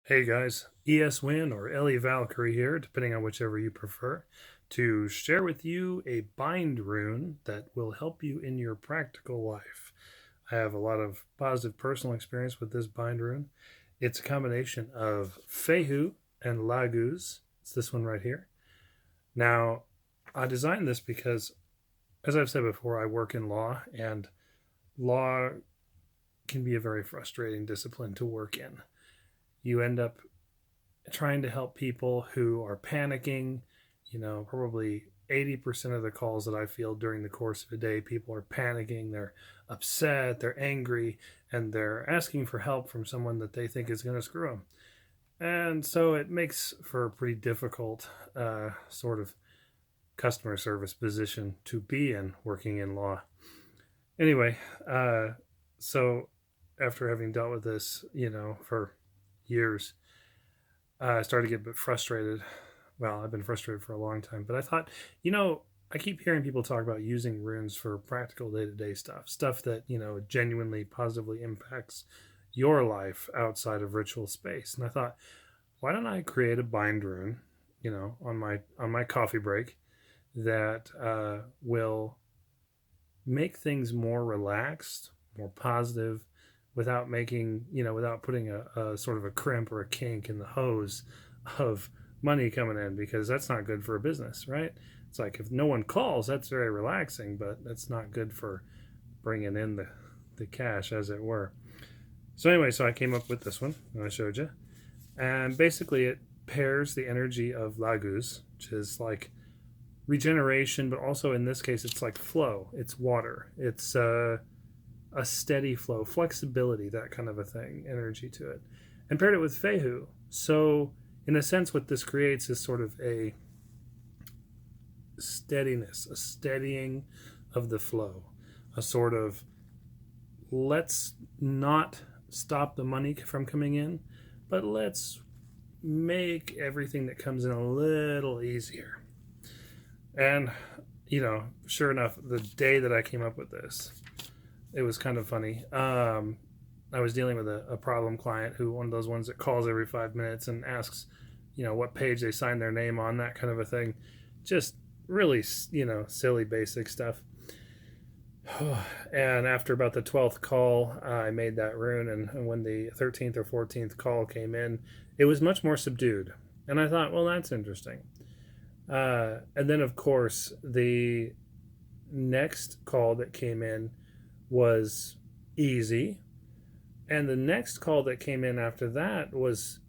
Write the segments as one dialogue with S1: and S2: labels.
S1: Hey guys, ES Win or Ellie Valkyrie here, depending on whichever you prefer, to share with you a bind rune that will help you in your practical life. I have a lot of positive personal experience with this bind rune. It's a combination of Fehu and Laguz. It's this one right here. Now, I designed this because, as I've said before, I work in law, and law can be a very frustrating discipline to work in. You end up trying to help people who are panicking. Probably 80% of the calls that I field during the course of a day, people are panicking, they're upset, they're angry, and they're asking for help from someone that they think is going to screw them. And so it makes for a pretty difficult sort of customer service position to be in working in law. Anyway, so after having dealt with this, for years, I started to get a bit frustrated. Well, I've been frustrated for a long time, but I thought, I keep hearing people talk about using runes for practical day to day stuff that, genuinely positively impacts your life outside of ritual space. And I thought, why don't I create a bind rune, on my coffee break that will make things more relaxed, more positive, without putting a sort of a crimp or a kink in the hose of money coming in, because that's not good for a business, right? It's like if no one calls, that's very relaxing, but that's not good for bringing in the cash, as it were. So anyway, so I came up with this one, and I showed you. And basically, it pairs the energy of Laguz, which is like regeneration, but also in this case, it's like flow. It's water. It's a steady flow, flexibility, that kind of a thing, energy to it, and paired it with Fehu. So, in a sense, what this creates is sort of a steadiness, a steadying of the flow, a sort of let's not stop the money from coming in, but let's make everything that comes in a little easier. And, sure enough, the day that I came up with this, it was kind of funny. I was dealing with a problem client who, one of those ones that calls every 5 minutes and asks, what page they signed their name on, that kind of a thing. Just really, silly, basic stuff. And after about the 12th call, I made that rune. And when the 13th or 14th call came in, it was much more subdued. And I thought, well, that's interesting. And then, of course, the next call that came in was easy. And the next call that came in after that was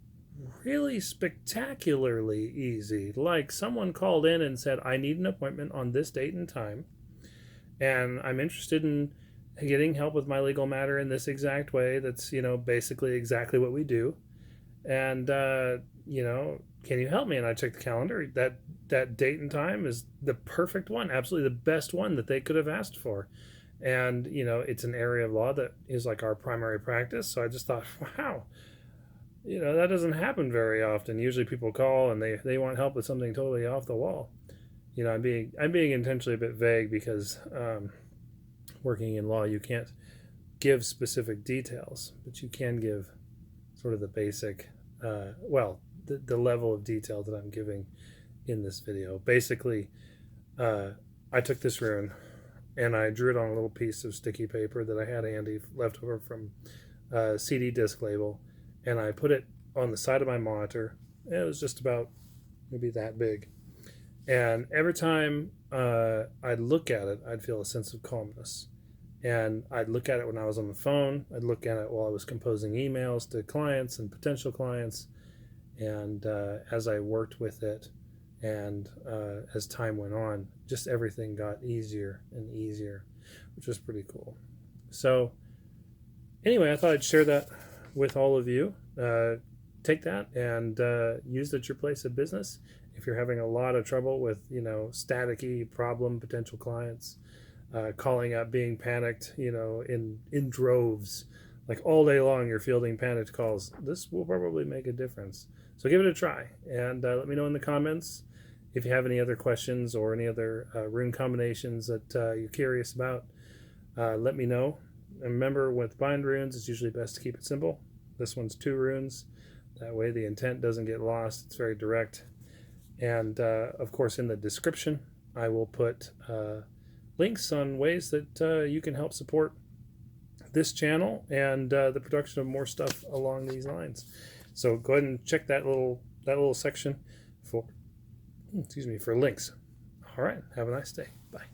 S1: really spectacularly easy. Like someone called in and said, I need an appointment on this date and time, and I'm interested in getting help with my legal matter in this exact way. That's, basically exactly what we do. And, can you help me? And I checked the calendar. That date and time is the perfect one, absolutely the best one that they could have asked for. And it's an area of law that is like our primary practice, so I just thought, wow, that doesn't happen very often. Usually people call and they want help with something totally off the wall. I'm being intentionally a bit vague because working in law, you can't give specific details, but you can give sort of the basic, the level of detail that I'm giving in this video. Basically, I took this rune and I drew it on a little piece of sticky paper that I had handy left over from a CD disc label, and I put it on the side of my monitor. It was just about maybe that big. And every time I'd look at it, I'd feel a sense of calmness. And I'd look at it when I was on the phone. I'd look at it while I was composing emails to clients and potential clients. And as I worked with it, and as time went on, just everything got easier and easier, which was pretty cool. So anyway, I thought I'd share that with all of you. Take that and use it at your place of business. If you're having a lot of trouble with, staticky problem potential clients, calling up, being panicked, in droves, like all day long, you're fielding panicked calls, this will probably make a difference. So give it a try, and let me know in the comments if you have any other questions or any other rune combinations that you're curious about. Let me know. And remember, with bind runes, it's usually best to keep it simple. This one's 2 runes. That way the intent doesn't get lost. It's very direct. And of course, in the description, I will put links on ways that you can help support this channel and the production of more stuff along these lines. So go ahead and check that little section for, excuse me, for links. All right, have a nice day. Bye.